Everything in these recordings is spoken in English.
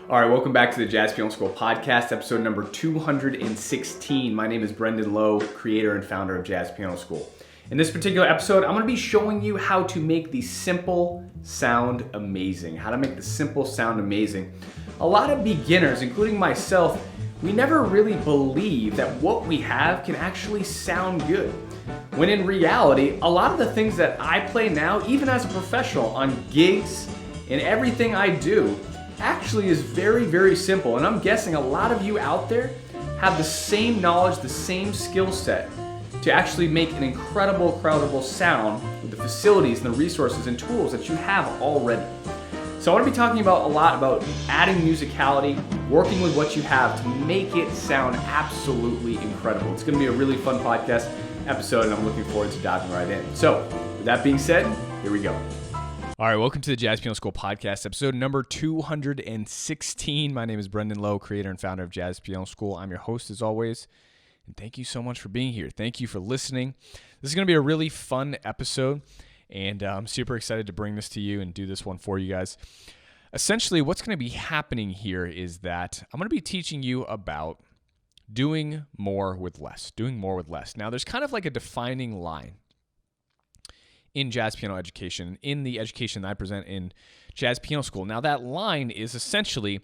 All right, welcome back to the Jazz Piano School podcast, episode number 216. My name is Brendan Lowe, creator and founder of Jazz Piano School. In this particular episode, I'm going to be showing you how to make the simple sound amazing. How to make the simple sound amazing. A lot of beginners, including myself, we never really believe that what we have can actually sound good. When in reality, a lot of the things that I play now, even as a professional on gigs and everything I do, actually is very, very simple. And I'm guessing a lot of you out there have the same knowledge, the same skill set to actually make an incredible sound with the facilities and the resources and tools that you have already. So I want to be talking about a lot about adding musicality, working with what you have to make it sound absolutely incredible. It's going to be a really fun podcast episode, and I'm looking forward to diving right in. So with that being said, here we go. All right, welcome to the Jazz Piano School podcast, episode number 216. My name is Brendan Lowe, creator and founder of Jazz Piano School. I'm your host as always, and thank you so much for being here. Thank you for listening. This is going to be a really fun episode, and I'm super excited to bring this to you and do this one for you guys. Essentially, what's going to be happening here is that I'm going to be teaching you about doing more with less, Now, there's kind of like a defining line in jazz piano education, in the education that I present in Jazz Piano School. Now, that line is essentially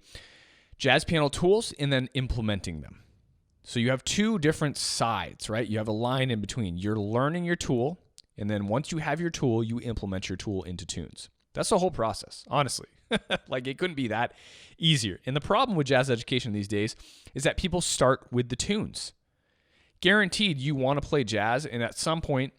jazz piano tools and then implementing them. So you have two different sides, right? You have a line in between. You're learning your tool, and then once you have your tool, you implement your tool into tunes. That's the whole process, honestly. Like, it couldn't be that easier. And the problem with jazz education these days is that people start with the tunes. Guaranteed, you want to play jazz, and at some point,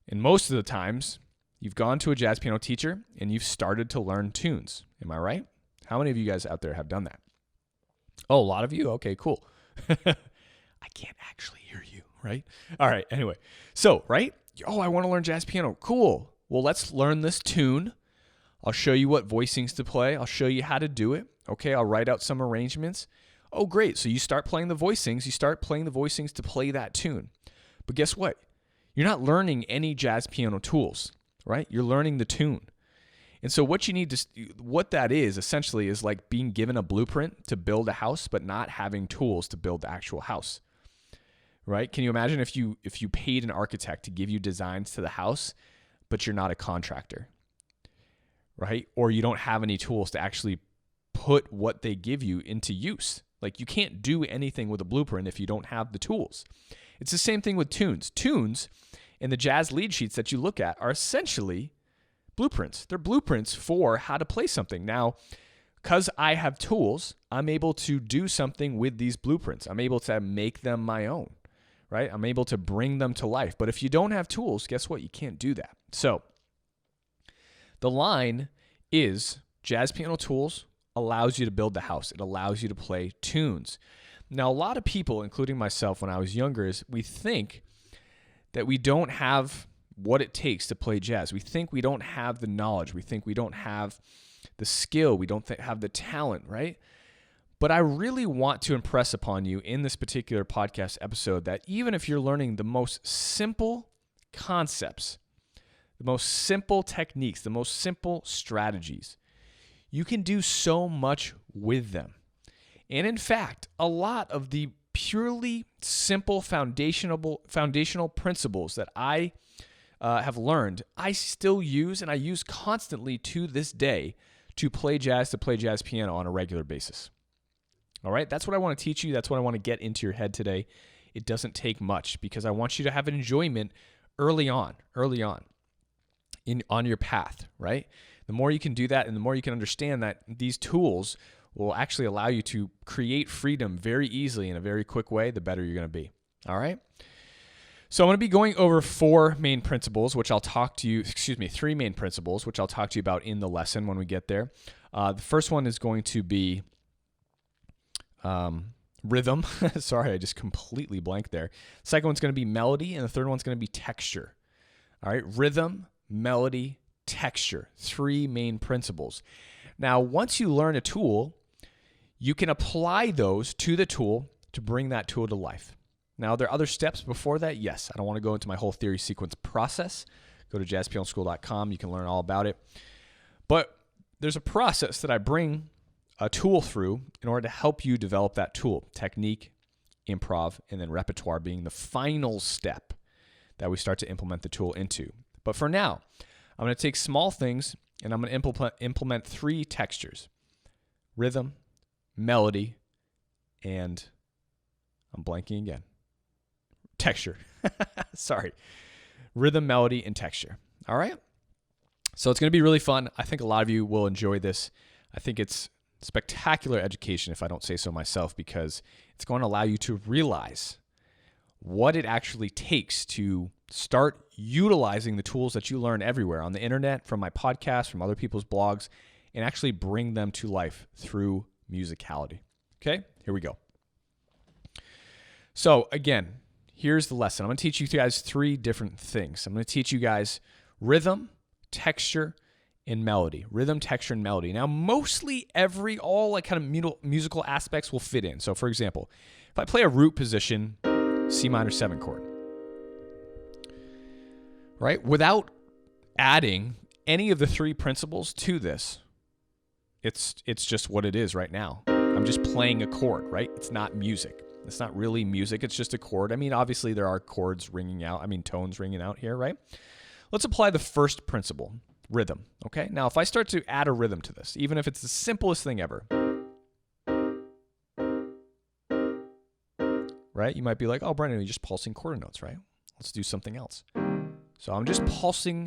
and most of the times, you've gone to a jazz piano teacher and you've started to learn tunes. Am I right? How many of you guys out there have done that? Oh, a lot of you? Okay, cool. I can't actually hear you, right? All right, anyway. So, right? Oh, I want to learn jazz piano. Cool. Well, let's learn this tune. I'll show you what voicings to play. I'll show you how to do it. Okay, I'll write out some arrangements. Oh, great. So you start playing the voicings. You start playing the voicings to play that tune. But guess what? You're not learning any jazz piano tools, right? You're learning the tune. And so what that is essentially is like being given a blueprint to build a house, but not having tools to build the actual house, right? Can you imagine if you paid an architect to give you designs to the house, but you're not a contractor, right? Or you don't have any tools to actually put what they give you into use. Like, you can't do anything with a blueprint if you don't have the tools. It's the same thing with tunes. Tunes and the jazz lead sheets that you look at are essentially blueprints. They're blueprints for how to play something. Now, because I have tools, I'm able to do something with these blueprints. I'm able to make them my own, right? I'm able to bring them to life. But if you don't have tools, guess what? You can't do that. So the line is jazz piano tools allows you to build the house. It allows you to play tunes. Now, a lot of people, including myself when I was younger, we think that we don't have what it takes to play jazz. We think we don't have the knowledge. We think we don't have the skill. We don't have the talent, right? But I really want to impress upon you in this particular podcast episode that even if you're learning the most simple concepts, the most simple techniques, the most simple strategies, you can do so much with them. And in fact, a lot of the purely simple foundational principles that I have learned, I still use and I use constantly to this day to play jazz piano on a regular basis. All right, that's what I want to teach you. That's what I want to get into your head today. It doesn't take much because I want you to have an enjoyment early on your path, right? The more you can do that and the more you can understand that these tools will actually allow you to create freedom very easily in a very quick way, the better you're going to be. All right? So I'm going to be going over three main principles, which I'll talk to you about in the lesson when we get there. The first one is going to be rhythm. Sorry, I just completely blanked there. Second one's going to be melody, and the third one's going to be texture. All right? Rhythm, melody, texture. Three main principles. Now, once you learn a tool, you can apply those to the tool to bring that tool to life. Now, are there other steps before that? Yes. I don't want to go into my whole theory sequence process. Go to jazzpianoschool.com. You can learn all about it. But there's a process that I bring a tool through in order to help you develop that tool. Technique, improv, and then repertoire being the final step that we start to implement the tool into. But for now, I'm going to take small things and I'm going to implement 3 textures: rhythm, melody, and I'm blanking again. Texture. Sorry. Rhythm, melody, and texture. All right? So it's going to be really fun. I think a lot of you will enjoy this. I think it's spectacular education, if I don't say so myself, because it's going to allow you to realize what it actually takes to start utilizing the tools that you learn everywhere on the internet, from my podcast, from other people's blogs, and actually bring them to life through musicality. Okay, here we go. So again, here's the lesson. I'm going to teach you guys 3 different things. I'm going to teach you guys rhythm, texture, and melody. Rhythm, texture, and melody. Now, mostly all like kind of musical aspects will fit in. So for example, if I play a root position, C minor 7 chord, right? Without adding any of the 3 principles to this, it's just what it is right now. I'm just playing a chord, right? It's not music. It's not really music. It's just a chord. I mean, obviously there are chords ringing out. I mean, tones ringing out here, right? Let's apply the first principle, rhythm, okay? Now, if I start to add a rhythm to this, even if it's the simplest thing ever, right? You might be like, oh, Brendan, you're just pulsing quarter notes, right? Let's do something else. So I'm just pulsing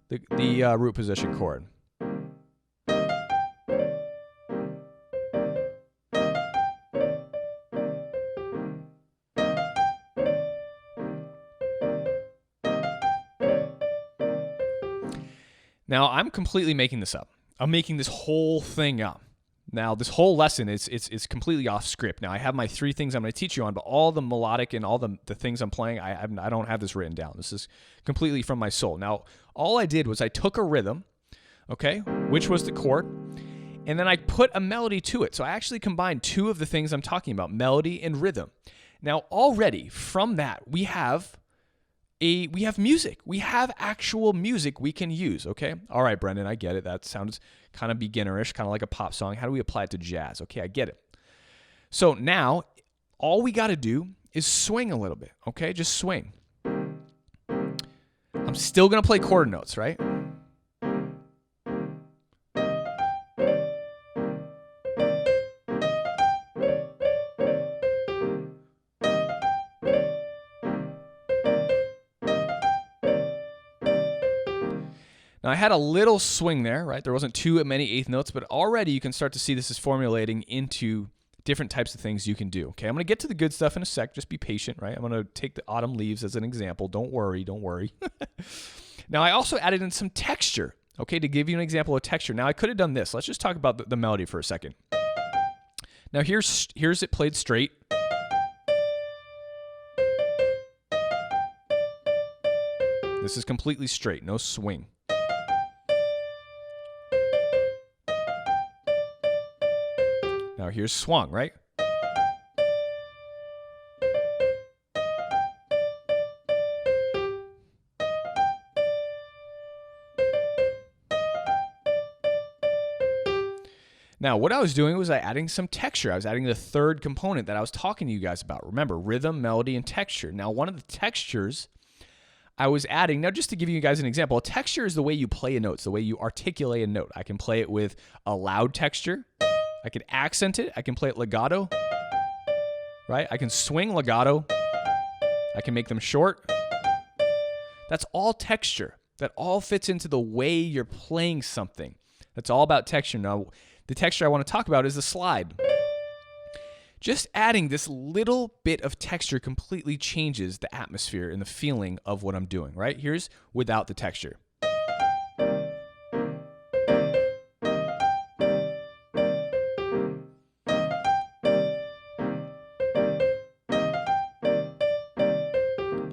the root position chord. Now, I'm completely making this up. I'm making this whole thing up. Now, this whole lesson is completely off script. Now, I have my 3 things I'm going to teach you on, but all the melodic and all the things I'm playing, I don't have this written down. This is completely from my soul. Now, all I did was I took a rhythm, okay, which was the chord, and then I put a melody to it. So I actually combined 2 of the things I'm talking about, melody and rhythm. Now, already from that, we have music. We have actual music we can use, okay? All right, Brendan, I get it. That sounds kind of beginnerish, kind of like a pop song. How do we apply it to jazz? Okay, I get it. So now, all we got to do is swing a little bit, okay? Just swing. I'm still going to play quarter notes, right? Now, I had a little swing there, right? There wasn't too many eighth notes, but already you can start to see this is formulating into different types of things you can do. Okay, I'm going to get to the good stuff in a sec. Just be patient, right? I'm going to take the autumn leaves as an example. Don't worry, don't worry. Now, I also added in some texture, okay, to give you an example of texture. Now, I could have done this. Let's just talk about the melody for a second. Now, here's it played straight. This is completely straight, no swing. Now here's swung, right? Now, what I was doing was adding some texture. I was adding the 3rd component that I was talking to you guys about. Remember, rhythm, melody, and texture. Now, one of the textures I was adding, now just to give you guys an example, a texture is the way you play a note, it's the way you articulate a note. I can play it with a loud texture. I can accent it. I can play it legato, right? I can swing legato. I can make them short. That's all texture. That all fits into the way you're playing something. That's all about texture. Now, the texture I want to talk about is the slide. Just adding this little bit of texture completely changes the atmosphere and the feeling of what I'm doing, right? Here's without the texture.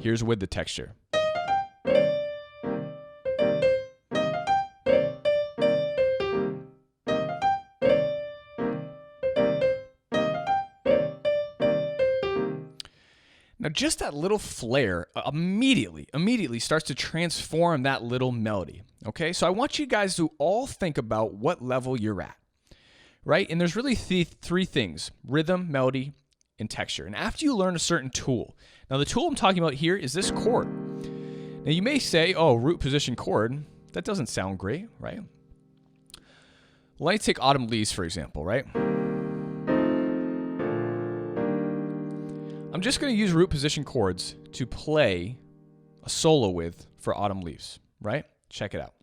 Here's with the texture. Now, just that little flair immediately starts to transform that little melody, okay? So I want you guys to all think about what level you're at. right? And there's really three things: rhythm, melody, and texture. And after you learn a certain tool, now the tool I'm talking about here is this chord. Now you may say, oh, root position chord, that doesn't sound great, right? Well, let's take Autumn Leaves, for example, right? I'm just going to use root position chords to play a solo with for Autumn Leaves, right? Check it out.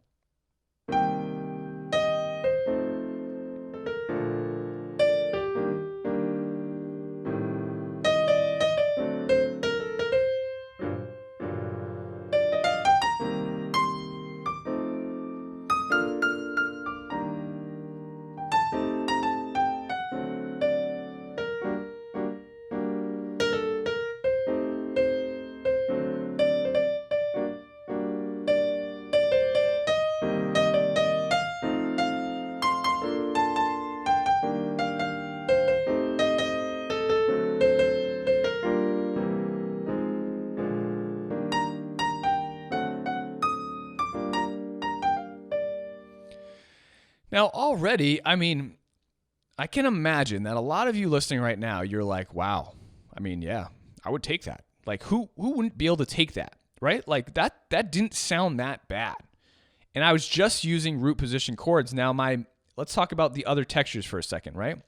Now, already, I mean, I can imagine that a lot of you listening right now, you're like, wow, I mean, yeah, I would take that. Like, who wouldn't be able to take that, right? Like, that didn't sound that bad. And I was just using root position chords. Now, let's talk about the other textures for a second, right?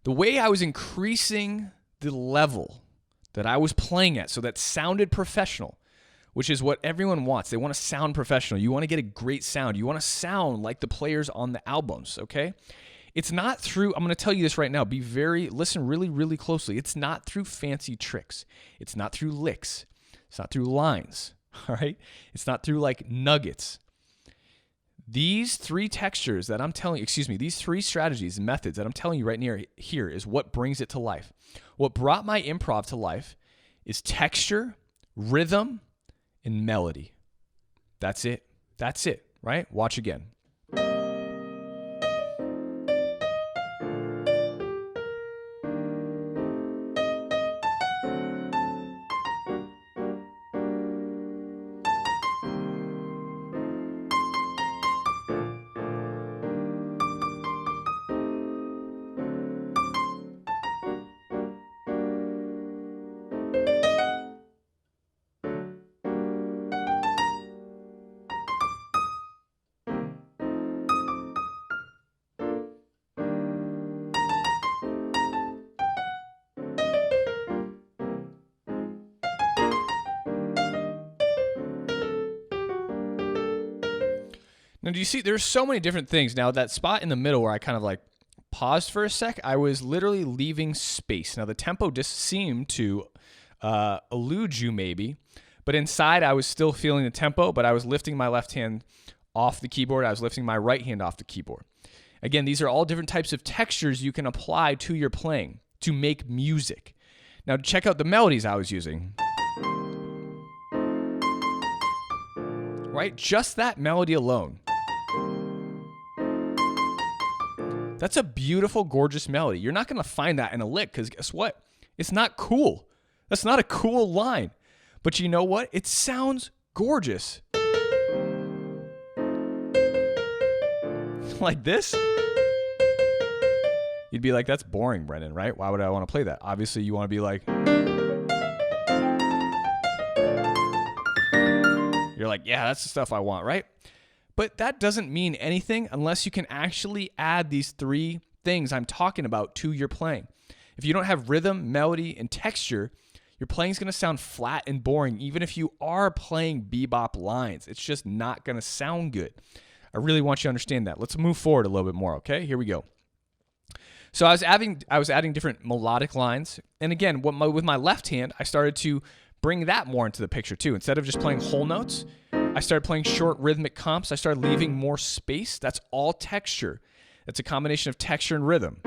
The way I was increasing the level that I was playing at so that sounded professional, which is what everyone wants. They want to sound professional. You want to get a great sound. You want to sound like the players on the albums, okay? It's not through, I'm going to tell you this right now, listen really, really closely. It's not through fancy tricks. It's not through licks. It's not through lines, all right? It's not through like nuggets. These three textures that I'm telling you, these three strategies and methods that I'm telling you right here is what brings it to life. What brought my improv to life is texture, rhythm, and melody. That's it, right? Watch again. Now, do you see, there's so many different things. Now, that spot in the middle where I kind of like paused for a sec, I was literally leaving space. Now, the tempo just seemed to elude you maybe, but inside I was still feeling the tempo, but I was lifting my left hand off the keyboard. I was lifting my right hand off the keyboard. Again, these are all different types of textures you can apply to your playing to make music. Now, check out the melodies I was using. Right? Just that melody alone. That's a beautiful, gorgeous melody. You're not going to find that in a lick because guess what? It's not cool. That's not a cool line. But you know what? It sounds gorgeous. Like this. You'd be like, that's boring, Brendan, right? Why would I want to play that? Obviously, you want to be like... You're like, yeah, that's the stuff I want, right? But that doesn't mean anything unless you can actually add these three things I'm talking about to your playing. If you don't have rhythm, melody, and texture, your playing's going to sound flat and boring, even if you are playing bebop lines. It's just not going to sound good. I really want you to understand that. Let's move forward a little bit more, okay? Here we go. So I was adding different melodic lines. And again, with my left hand, I started to bring that more into the picture too. Instead of just playing whole notes, I started playing short rhythmic comps. I started leaving more space. That's all texture. That's a combination of texture and rhythm.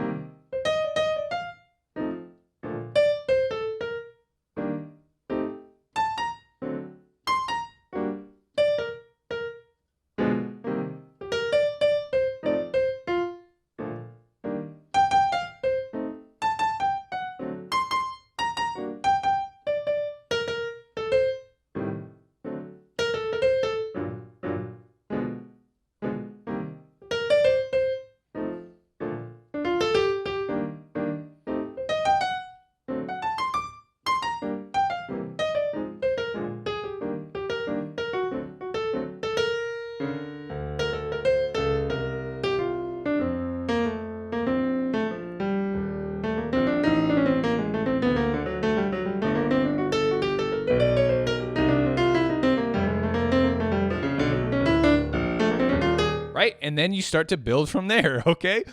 And then you start to build from there, okay?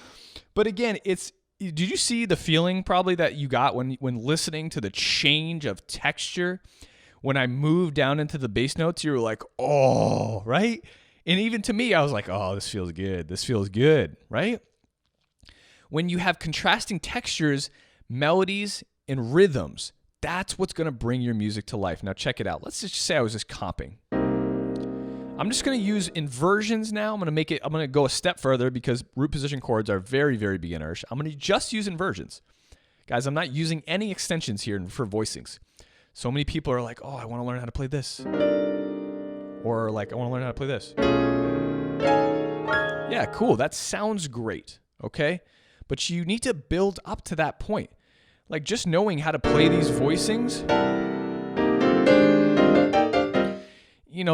But again, did you see the feeling probably that you got when listening to the change of texture? When I moved down into the bass notes, you were like, oh, right? And even to me, I was like, oh, this feels good. This feels good, right? When you have contrasting textures, melodies, and rhythms, that's what's going to bring your music to life. Now check it out. Let's just say I was just comping. I'm just going to use inversions now. I'm going to go a step further because root position chords are very, very beginnerish. I'm going to just use inversions. Guys, I'm not using any extensions here for voicings. So many people are like, oh, I want to learn how to play this. Or like, I want to learn how to play this. Yeah, cool. That sounds great. Okay? But you need to build up to that point. Like just knowing how to play these voicings,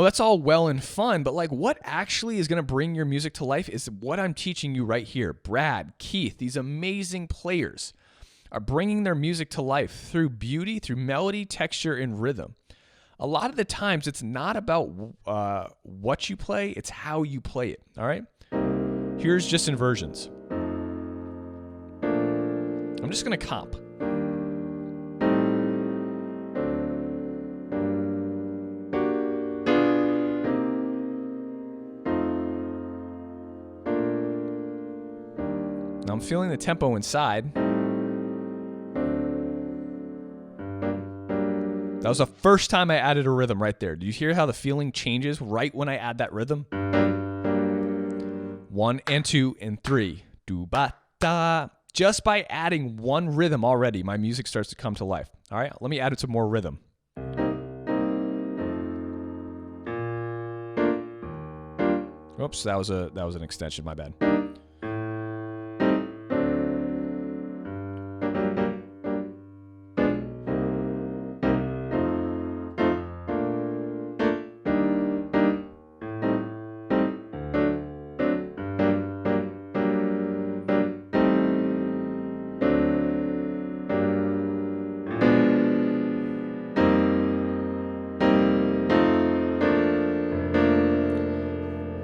that's all well and fun, but like what actually is going to bring your music to life is what I'm teaching you right here. Brad, Keith, these amazing players are bringing their music to life through beauty, through melody, texture, and rhythm. A lot of the times it's not about what you play, it's how you play it, all right? Here's just inversions. I'm just going to comp. Now I'm feeling the tempo inside. That was the first time I added a rhythm right there. Do you hear how the feeling changes right when I add that rhythm? 1 and 2 and 3. Do ba da. Just by adding one rhythm already, my music starts to come to life. All right, let me add some more rhythm. Oops, that was an extension, my bad.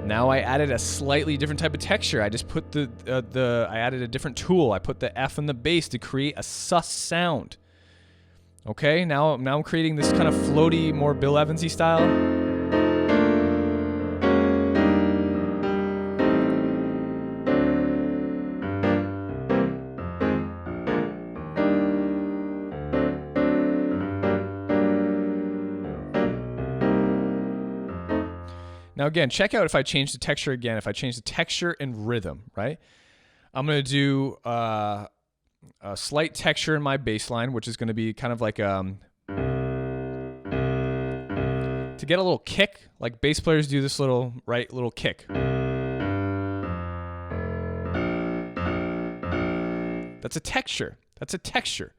Now I added a slightly different type of texture. I just put I added a different tool. I put the F in the bass to create a sus sound. Okay, now I'm creating this kind of floaty, more Bill Evans-y style. Now again, check out if I change the texture again, if I change the texture and rhythm, right? I'm going to do a slight texture in my bass line, which is going to be kind of like to get a little kick, like bass players do this little kick. That's a texture. That's a texture,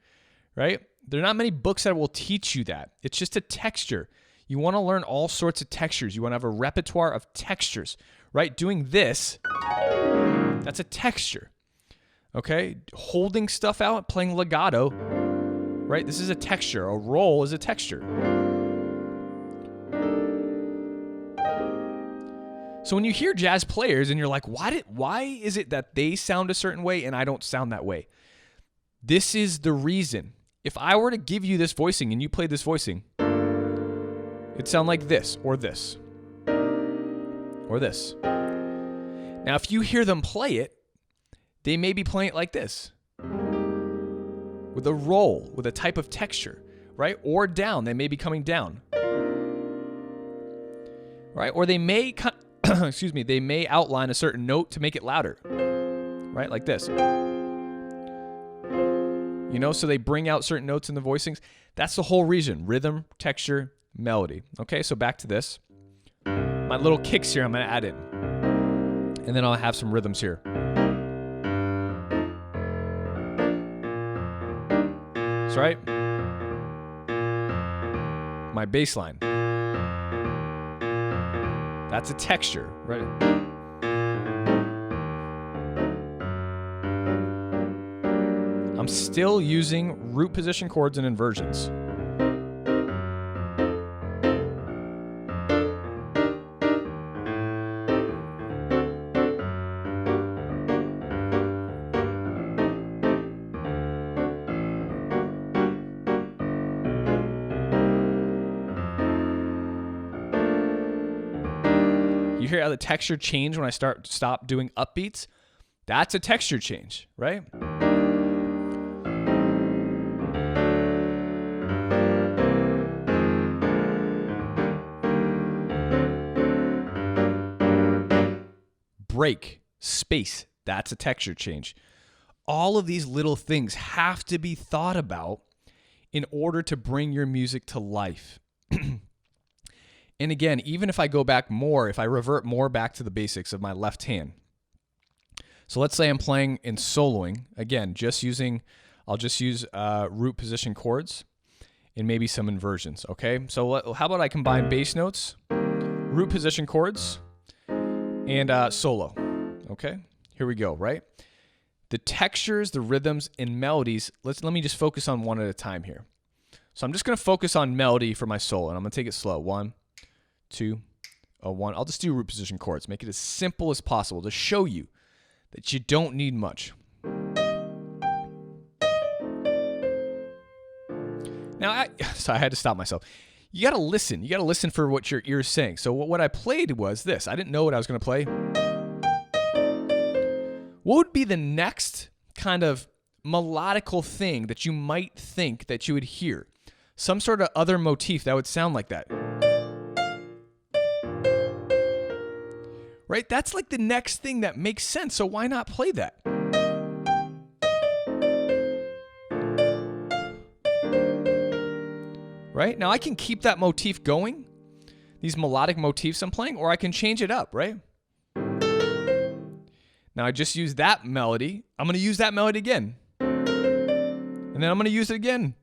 right? There are not many books that will teach you that. It's just a texture. You want to learn all sorts of textures. You want to have a repertoire of textures, right? Doing this, that's a texture, okay? Holding stuff out, playing legato, right? This is a texture. A roll is a texture. So when you hear jazz players and you're like, why is it that they sound a certain way and I don't sound that way? This is the reason. If I were to give you this voicing and you played this voicing, it'd sound like this, or this, or this. Now, if you hear them play it, they may be playing it like this, with a roll, with a type of texture, right? Or down, they may be coming down, right? Or they may, they may outline a certain note to make it louder, right? Like this. So they bring out certain notes in the voicings. That's the whole reason. Rhythm, texture, melody. Okay, so back to this. My little kicks here I'm going to add in. And then I'll have some rhythms here. That's right. My bass line. That's a texture, right? I'm still using root position chords and inversions. hear how the texture changed when I stop doing upbeats? That's a texture change, right? Break, space, that's a texture change. All of these little things have to be thought about in order to bring your music to life. And again, even if I go back more, if I revert more back to the basics of my left hand. So let's say I'm playing and soloing. Again, I'll just use root position chords and maybe some inversions, okay? So how about I combine bass notes, root position chords, and solo, okay? Here we go, right? The textures, the rhythms, and melodies, let me just focus on one at a time here. So I'm just going to focus on melody for my solo, and I'm going to take it slow. 1, 2, 1. I'll just do root position chords. Make it as simple as possible to show you that you don't need much. Now, so I had to stop myself. You got to listen. You got to listen for what your ear is saying. So what I played was this. I didn't know what I was going to play. What would be the next kind of melodical thing that you might think that you would hear? Some sort of other motif that would sound like that. Right? That's like the next thing that makes sense. So why not play that? Right? Now I can keep that motif going, these melodic motifs I'm playing, or I can change it up, right? Now I just used that melody. I'm going to use that melody again. And then I'm going to use it again.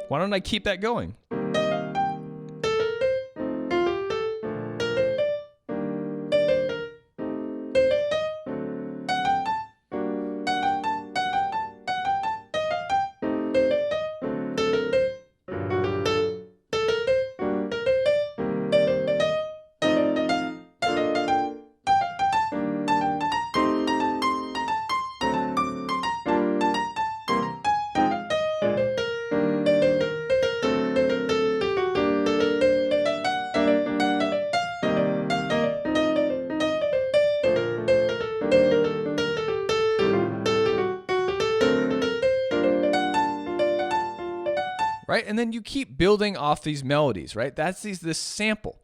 Why don't I keep that going? Right? And then you keep building off these melodies, right? That's this sample.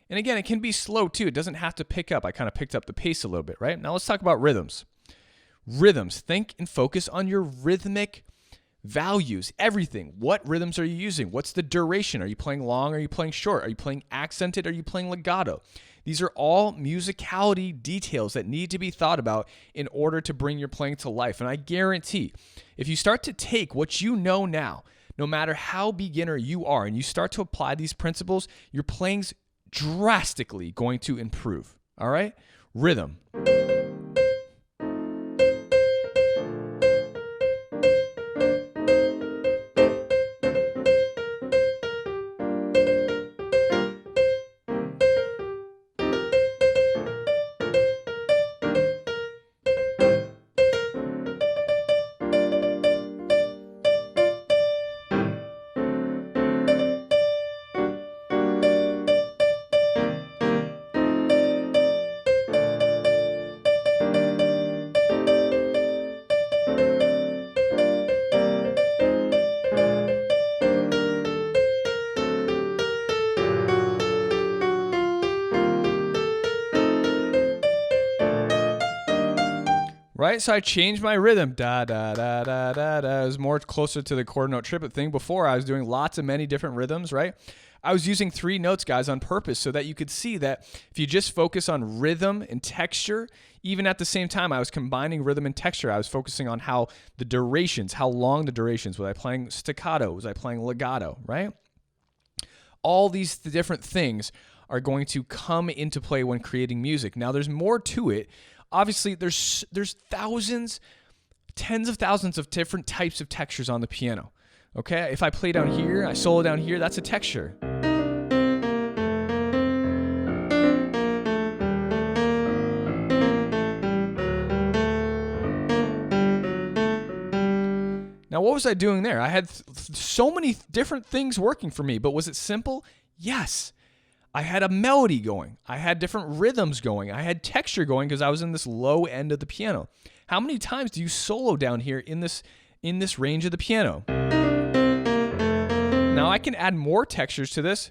And again, it can be slow too. It doesn't have to pick up. I kind of picked up the pace a little bit, right? Now let's talk about rhythms. Rhythms. Think and focus on your rhythmic values, everything. What rhythms are you using? What's the duration? Are you playing long? Are you playing short? Are you playing accented? Are you playing legato? These are all musicality details that need to be thought about in order to bring your playing to life. And I guarantee, if you start to take what you know now, no matter how beginner you are, and you start to apply these principles, your playing's drastically going to improve. All right? Rhythm. Right? So I changed my rhythm. Da, da, da, da, da, da. It was more closer to the quarter note triplet thing. Before, I was doing lots of many different rhythms, right? I was using 3 notes, guys, on purpose so that you could see that if you just focus on rhythm and texture, even at the same time, I was combining rhythm and texture. I was focusing on how the durations, how long the durations. Was I playing staccato? Was I playing legato, right? All these different things are going to come into play when creating music. Now, there's more to it. Obviously, there's thousands, tens of thousands of different types of textures on the piano. Okay, if I play down here, I solo down here, that's a texture. Now, what was I doing there? I had so many different things working for me, but was it simple? Yes. I had a melody going. I had different rhythms going. I had texture going because I was in this low end of the piano. How many times do you solo down here in this range of the piano? Now I can add more textures to this.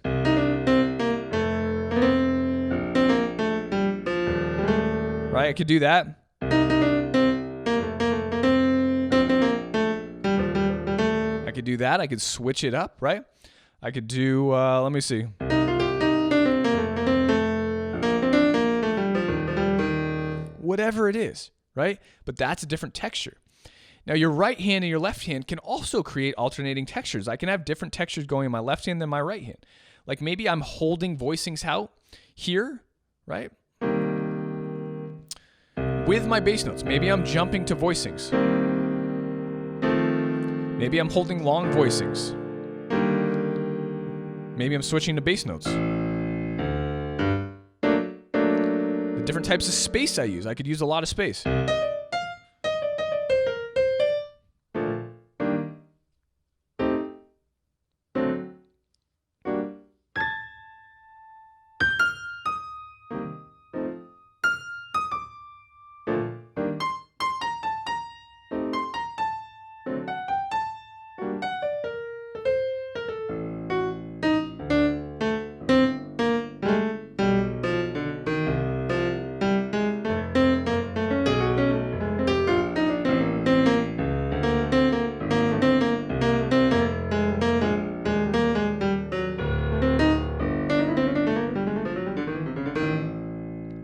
Right, I could do that. I could do that. I could switch it up, right? I could do, let me see. Whatever it is, right? But that's a different texture. Now, your right hand and your left hand can also create alternating textures. I can have different textures going in my left hand than my right hand. Like maybe I'm holding voicings out here, right? With my bass notes. Maybe I'm jumping to voicings. Maybe I'm holding long voicings. Maybe I'm switching to bass notes. The different types of space I use. I could use a lot of space.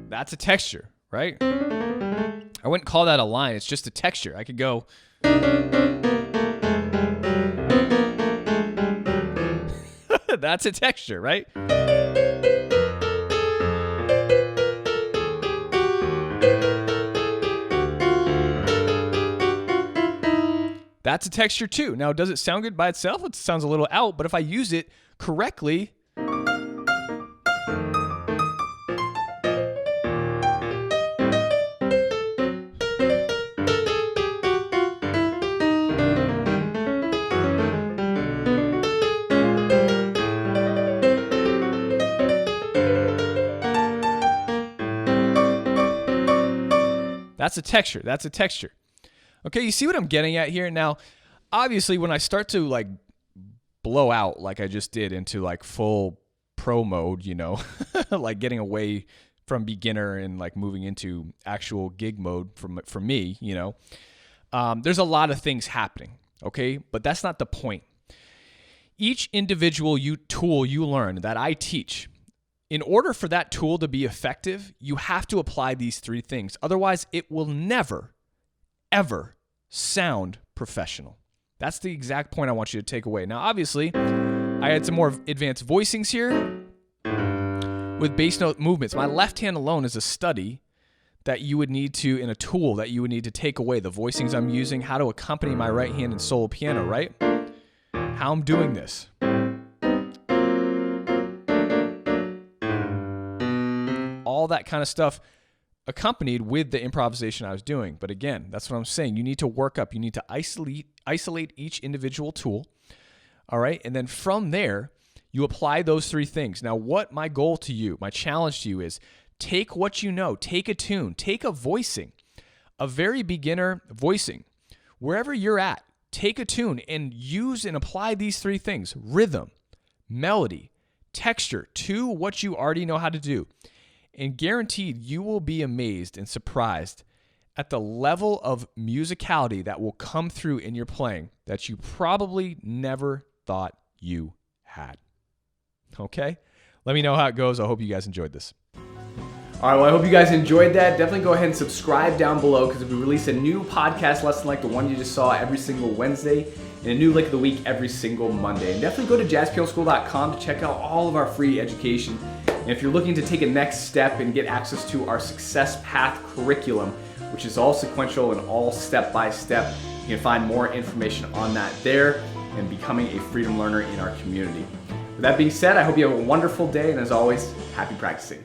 That's a texture, right? I wouldn't call that a line. It's just a texture. I could go. That's a texture, right? That's a texture too. Now, does it sound good by itself? It sounds a little out, but if I use it correctly, that's a texture. That's a texture. Okay, you see what I'm getting at here? Now, obviously, when I start to like blow out like I just did into like full pro mode, you know, like getting away from beginner and like moving into actual gig mode for me, you know, there's a lot of things happening, okay? But that's not the point. Each individual tool you learn that I teach, in order for that tool to be effective, you have to apply these three things. Otherwise, it will never, ever sound professional. That's the exact point I want you to take away. Now, obviously, I had some more advanced voicings here with bass note movements. My left hand alone is a study that you would need to, in a tool that you would need to take away the voicings I'm using, how to accompany my right hand in solo piano, right? How I'm doing this. All that kind of stuff accompanied with the improvisation I was doing. But again, that's what I'm saying. You need to work up. You need to isolate each individual tool. All right. And then from there, you apply those three things. Now, what my goal to you, my challenge to you is take what you know, take a tune, take a voicing, a very beginner voicing, wherever you're at, take a tune and use and apply these three things: rhythm, melody, texture to what you already know how to do. And guaranteed, you will be amazed and surprised at the level of musicality that will come through in your playing that you probably never thought you had. Okay? Let me know how it goes. I hope you guys enjoyed this. All right, well, I hope you guys enjoyed that. Definitely go ahead and subscribe down below because we release a new podcast lesson like the one you just saw every single Wednesday and a new lick of the week every single Monday. And definitely go to jazzpianoschool.com to check out all of our free education. And if you're looking to take a next step and get access to our Success Path curriculum, which is all sequential and all step-by-step, you can find more information on that there and becoming a freedom learner in our community. With that being said, I hope you have a wonderful day, and as always, happy practicing.